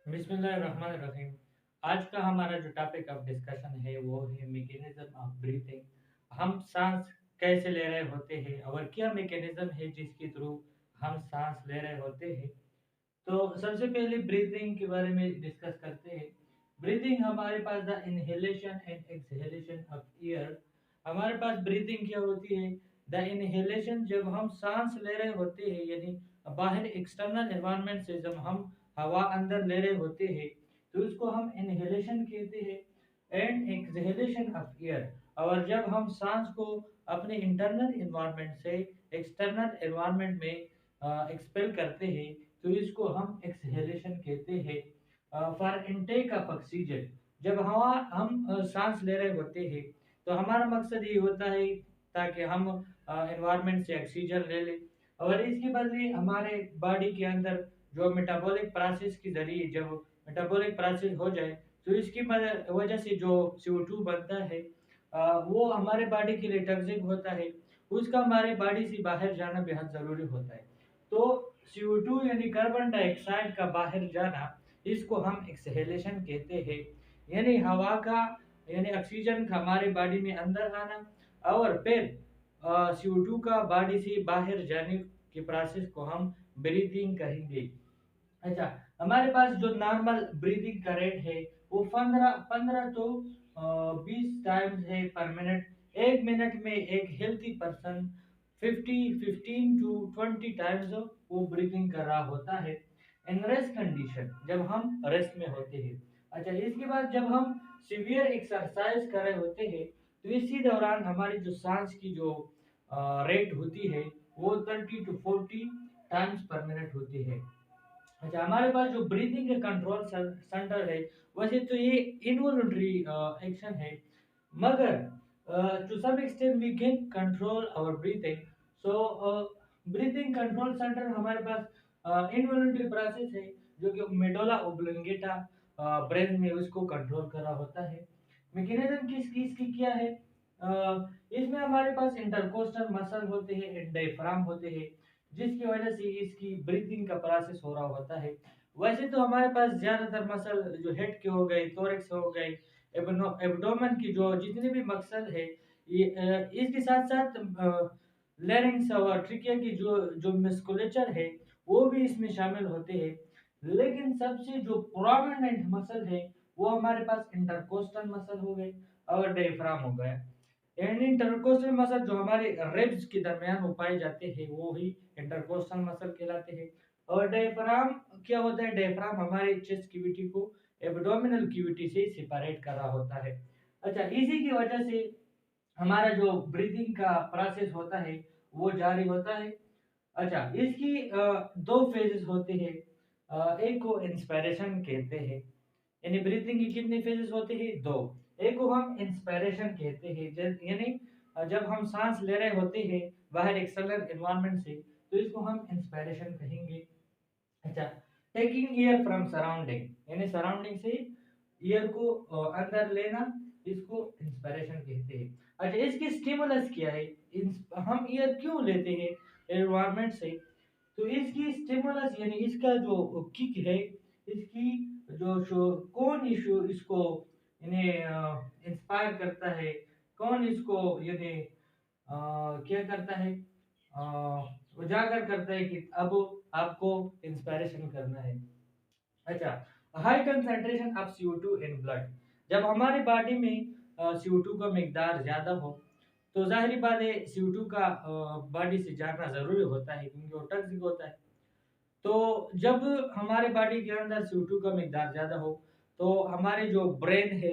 बिस्मिल्लाहिर्रहमानिर्रहीम। आज का हमारा जो टॉपिक ऑफ डिस्कशन है वो है मैकेनिज्म ऑफ ब्रीथिंग। हम सांस कैसे ले रहे होते हैं और क्या मैकेनिज्म है जिसके थ्रू हम सांस ले रहे होते हैं। तो सबसे पहले ब्रीथिंग के बारे में डिस्कस करते हैं। ब्रीथिंग हमारे पास the inhalation and exhalation of air. हमारे पास ब्रीथिंग क्या होती है? द इनहेलेशन जब हम सांस ले रहे होते हैं, यानी बाहर एक्सटर्नल एनवायरनमेंट से जब हम हवा अंदर ले रहे होते हैं तो इसको हम इनहेलेशन कहते हैं। एंड एक्सहेलेशन ऑफ एयर, और जब हम सांस को अपने इंटरनल एनवायरनमेंट से एक्सटर्नल एनवायरनमेंट में एक्सपेल करते हैं तो इसको हम एक्सहेलेशन कहते हैं। फॉर इनटेक ऑफ ऑक्सीजन, जब हवा हम सांस ले रहे होते हैं तो हमारा मकसद ये होता है ताकि हम एनवायरनमेंट से ऑक्सीजन ले लें, और इसके बदले हमारे बॉडी के अंदर जो मेटाबॉलिक प्रोसेस के जरिए जब मेटाबॉलिक प्रोसेस हो जाए तो इसकी वजह से जो CO2 बनता है वो हमारे बॉडी के लिए टॉक्सिक होता है। उसका हमारे बॉडी से बाहर जाना बेहद ज़रूरी होता है। तो CO2 यानी कार्बन डाइऑक्साइड का बाहर जाना, इसको हम एक्सहेलेशन कहते हैं। यानी हवा का, यानी ऑक्सीजन का हमारे बॉडी में अंदर आना, और फिर CO2 का बॉडी से बाहर जाने के प्रोसेस को हम ब्रीथिंग कहेंगे। अच्छा, हमारे पास जो नॉर्मल ब्रीदिंग का रेट है वो 15 तो 20 टाइम्स है पर मिनट। एक मिनट में एक हेल्थी पर्सन 15 टू 20 टाइम्स वो ब्रीदिंग कर रहा होता है इन रेस्ट कंडीशन, जब हम रेस्ट में होते हैं। अच्छा, इसके बाद जब हम सीवियर एक्सरसाइज कर रहे होते हैं तो इसी दौरान हमारी जो सांस की जो रेट होती है वो 30 टू 40 टाइम्स पर मिनट होती है। अच्छा, हमारे पास जो ब्रीथिंग के कंट्रोल सेंटर है, वैसे तो ये इनवॉल्यूंटरी एक्शन है, मगर to some extent we can control our breathing. So breathing control centre हमारे पास इनवॉल्यूंटरी प्रोसेस है जो कि मेडुला ओब्लोंगेटा ब्रेन में उसको कंट्रोल करा होता है। मैकेनिज्म किस किस की क्या है? इसमें हमारे पास इंटरकोस्टल मसल होते हैं एंड डायफ्राम होते हैं जिसकी वजह से इसकी ब्रीथिंग का प्रोसेस हो रहा होता है। वैसे तो हमारे पास ज्यादातर मसल जो हेड के हो गए, थोरैक्स हो गए, एब्डोमेन की जो जितने भी मसल है, ये इसके साथ साथ लैरिंग्स और ट्रिकिया की जो जो मस्कुलेचर है वो भी इसमें शामिल होते हैं। लेकिन सबसे जो प्रोमिनेंट मसल है वो हमारे पास इंटरकोस्टल मसल हो गए और डायफ्राम हो गया। एंड इंटरकोस्टल मसल जो हमारे रिब्स के दरमियान वो पाए जाते हैं वो ही इंटरकोस्टल मसल कहलाते हैं। और डायफ्राम क्या होता है? डायफ्राम हमारे चेस्ट कैविटी को एब्डोमिनल कैविटी से सेपरेट कर रहा होता है। अच्छा, इसी की वजह से हमारा जो ब्रीदिंग का प्रोसेस होता है वो जारी होता है। अच्छा, इसकी दो फेजेस होते हैं। एक को इंस्पिरेशन कहते हैं, यानी ब्रीथिंग की कितने फेजेस होते हैं? दो। एक को हम इंस्पिरेशन कहते हैं, यानी जब हम सांस ले रहे होते हैं बाहर एक्सटर्नल एनवायरनमेंट से तो इसको हम इंस्पिरेशन कहेंगे। अच्छा, टेकिंग एयर फ्रॉम सराउंडिंग, यानी सराउंडिंग से एयर को अंदर लेना, इसको इंस्पिरेशन कहते हैं। अच्छा, इसकी स्टिमुलस क्या है? हम एयर क्यों लेते हैं एनवायरनमेंट से? तो इसकी स्टिमुलस यानी इसका जो किक है, इसकी कौन इशू इसको इन्हें इंस्पायर करता है, कौन इसको यानी क्या करता है, उजागर करता है कि अब आपको इंस्पायरेशन करना है। अच्छा, high concentration of CO2 in blood, जब हमारे बॉडी में CO2 का मिकदार ज़्यादा हो तो ज़ाहिर बात है CO2 का बॉडी से जाना ज़रूरी होता है क्योंकि वो टॉक्सिक होता है। तो जब हमारे बॉडी के अंदर CO2 का मिकदार ज़्यादा हो तो हमारे जो ब्रेन है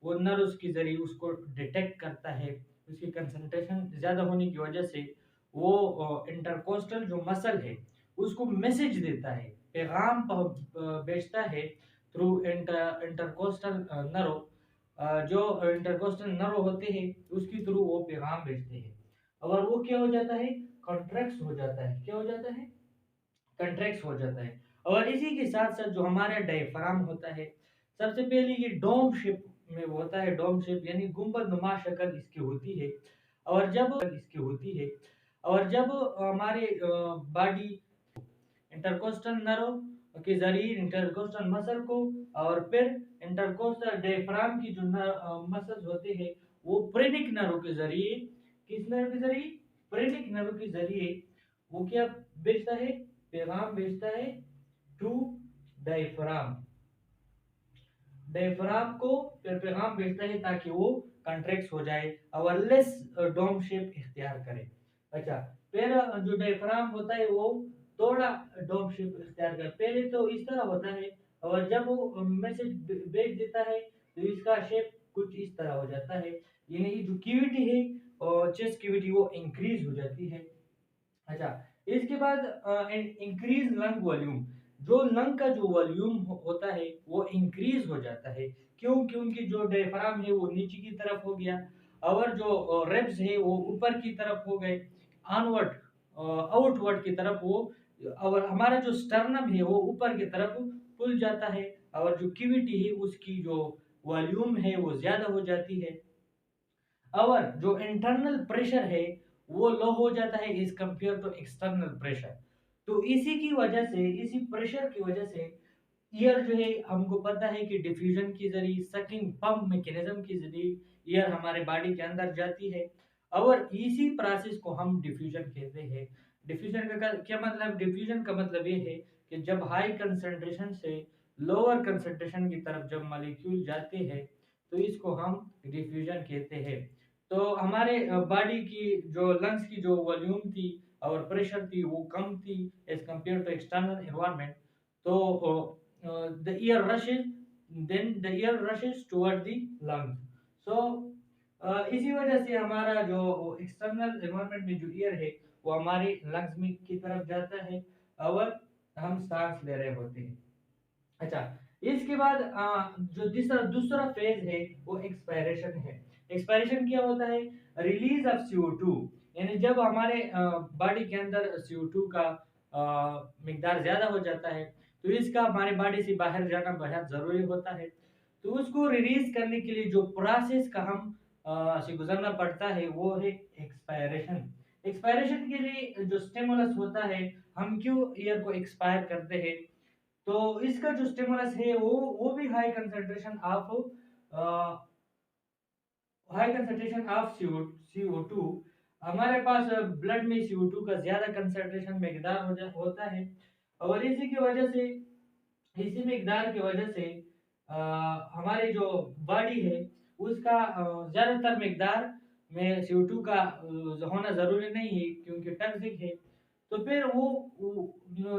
वो नर्व्स के ज़रिए उसको डिटेक्ट करता है। उसकी कंसंट्रेशन ज़्यादा होने की वजह से वो इंटरकोस्टल जो मसल है उसको मैसेज देता है, पैगाम भेजता है थ्रू इंटरकोस्टल नर्व। जो इंटरकोस्टल नर्व होते हैं उसके थ्रू वो पैगाम भेजते हैं, और वो क्या हो जाता है? कॉन्ट्रैक्ट हो जाता है। क्या हो जाता है? कंट्रैक्ट हो जाता है। और इसी के साथ साथ जो हमारा डायफ्राम होता है, सबसे पहले ये डोम शेप में होता है। डोम शेप यानी गुंबद नुमा शक्ल इसकी होती है। और जब हमारे बॉडी इंटरकोस्टल नर्व के जरिए इंटरकोस्टल मसल को, और फिर इंटरकोस्टल डायफ्राम की जो मसल्स होते हैं वो प्रेनिक नर्व के जरिए, किस नर्व के जरिए, प्रेनिक नर्व के जरिए वो क्या भेजता है, पैगाम भेजता है टू डायफ्राम, डायफ्राम को फिर पैगाम भेजता है ताकि वो कंट्रैक्ट हो जाए और लेस डोम शेप इख्तियार करे। अच्छा, फिर जो डायफ्राम होता है वो थोड़ा डोम शेप इख्तियार करे, पहले तो इस तरह होता है और जब वो मैसेज भेज देता है तो इसका शेप कुछ इस तरह हो जाता है, यानी जो क्यूविटी है और चेस्ट क्यूविटी वो इंक्रीज हो जाती है। अच्छा, इसके बाद इंक्रीज लंग वॉल्यूम, जो लंग का जो वॉल्यूम होता है वो इंक्रीज हो जाता है। क्यों? क्योंकि जो डायफ्राम है वो नीचे की तरफ हो गया और जो रेब्स है वो ऊपर की तरफ हो गए, ऑनवर्ड आउटवर्ड की तरफ वो, और हमारा जो स्टर्नम है वो ऊपर की तरफ खुल जाता है और जो क्यूविटी है उसकी जो वॉल्यूम है वो ज्यादा हो जाती है और जो इंटरनल प्रेशर है वो लो हो जाता है is compare to external pressure. तो इसी की वजह से, इसी प्रेशर की वजह से ईयर जो है हमको पता है कि डिफ्यूजन के जरिए, सकिंग पंप मैकेनिज्म के जरिए ईयर हमारे बॉडी के अंदर जाती है और इसी प्रोसेस को हम डिफ्यूजन कहते हैं। डिफ्यूजन का क्या मतलब? डिफ्यूजन का मतलब ये है कि जब हाई कंसंट्रेशन से लोअर कंसंट्रेशन की तरफ जब मॉलिक्यूल जाते हैं तो इसको हम डिफ्यूजन कहते हैं। तो हमारे बॉडी की जो लंग्स की जो वॉल्यूम थी और प्रेशर थी वो कम थी as compare to external environment. तो the ear rushes, then the ear rushes toward the lungs। so इसी वजह से हमारा जो एक्सटर्नल एनवायरनमेंट में जो ईयर है वो हमारे लंग्स में की तरफ जाता है और हम सांस ले रहे होते हैं। अच्छा, इसके बाद जो दूसरा दूसरा फेज है वो एक्सपायरेशन है। एक्सपायरेशन क्या होता है? रिलीज ऑफ CO2, यानी जब हमारे बॉडी के अंदर CO2 का मिकदार ज्यादा हो जाता है तो इसका हमारे बॉडी से बाहर जाना बहुत जरूरी होता है। तो उसको रिलीज करने के लिए जो प्रोसेस का हम से गुजरना पड़ता है वो है एक्सपायरेशन। एक्सपायरेशन के लिए जो स्टिमुलस होता है, हम क्यों ईयर को एक्सपायर करते हैं, तो इसका जो स्टिमुलस है वो भी हाई कंसंट्रेशन ऑफ CO2। हमारे पास ब्लड में CO2 का ज्यादा कंसंट्रेशन मिकदार होता है और इसी की वजह से, इसी मिकदार की वजह से हमारी जो बॉडी है उसका ज्यादातर मिकदार में CO2 का होना जरूरी नहीं है क्योंकि टॉक्सिक है। तो फिर वो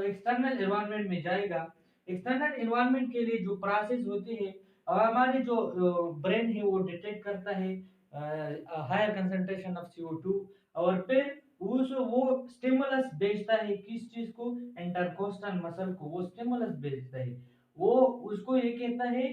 एक्सटर्नल एनवायरनमेंट में जाएगा। एक्सटर्नल एनवायरनमेंट के लिए जो प्रोसेस होती है और हमारे जो ब्रेन है वो डिटेक्ट करता है हायर कंसंट्रेशन ऑफ CO2 और फिर उस वो स्टिमुलस भेजता है किस चीज को, इंटरकोस्टल मसल को वो स्टिमुलस भेजता है। वो उसको ये कहता है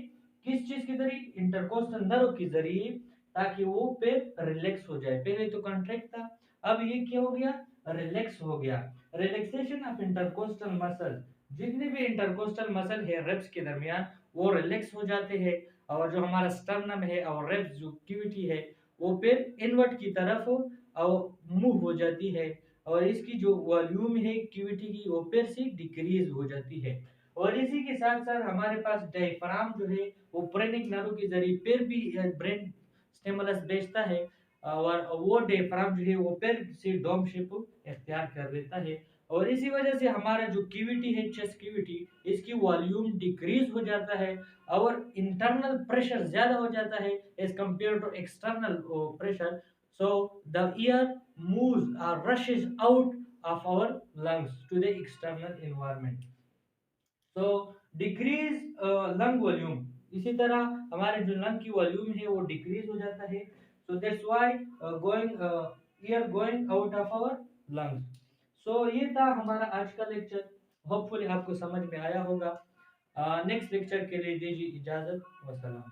किस चीज के जरिए, इंटरकोस्टल नर्व के जरिए, ताकि वो फिर रिलैक्स हो जाए। पहले तो कॉन्ट्रैक्ट था, अब ये क्या हो गया, रिलैक्स हो गया। रिलैक्सेशन ऑफ इंटरकोस्टल मसल, जितने भी इंटरकोस्टल मसल है रिब्स के दरमियान वो रिलैक्स हो जाते हैं और जो हमारा स्टर्नम है और रिब्स जो कैविटी है वो फिर इनवर्ट की तरफ और मूव हो जाती है और इसकी जो वॉल्यूम है कैविटी की वो फिर से डिक्रीज हो जाती है। और इसी के साथ साथ हमारे पास डायफ्राम जो है वो ब्रेनिक नर्व के जरिए फिर भी ब्रेन स्टिमुलस भेजता है और वो डायफ्राम जो है वो फिर से डोम शेप इख्तियार कर लेता है और इसी वजह से हमारा जो कैविटी है, चेस्ट कैविटी, इसकी वॉल्यूम डिक्रीज हो जाता है और इंटरनल प्रेशर ज्यादा हो जाता है as compare to external pressure. So the air moves और rushes out of our lungs to the external environment। so decrease lung volume, इसी तरह हमारे जो लंग की वॉल्यूम है वो डिक्रीज हो जाता है। so that's why going air going out of our lungs। so ये था हमारा आज का लेक्चर, होपफुली आपको समझ में आया होगा। नेक्स्ट लेक्चर के लिए दीजिए इजाजत, वसलाम।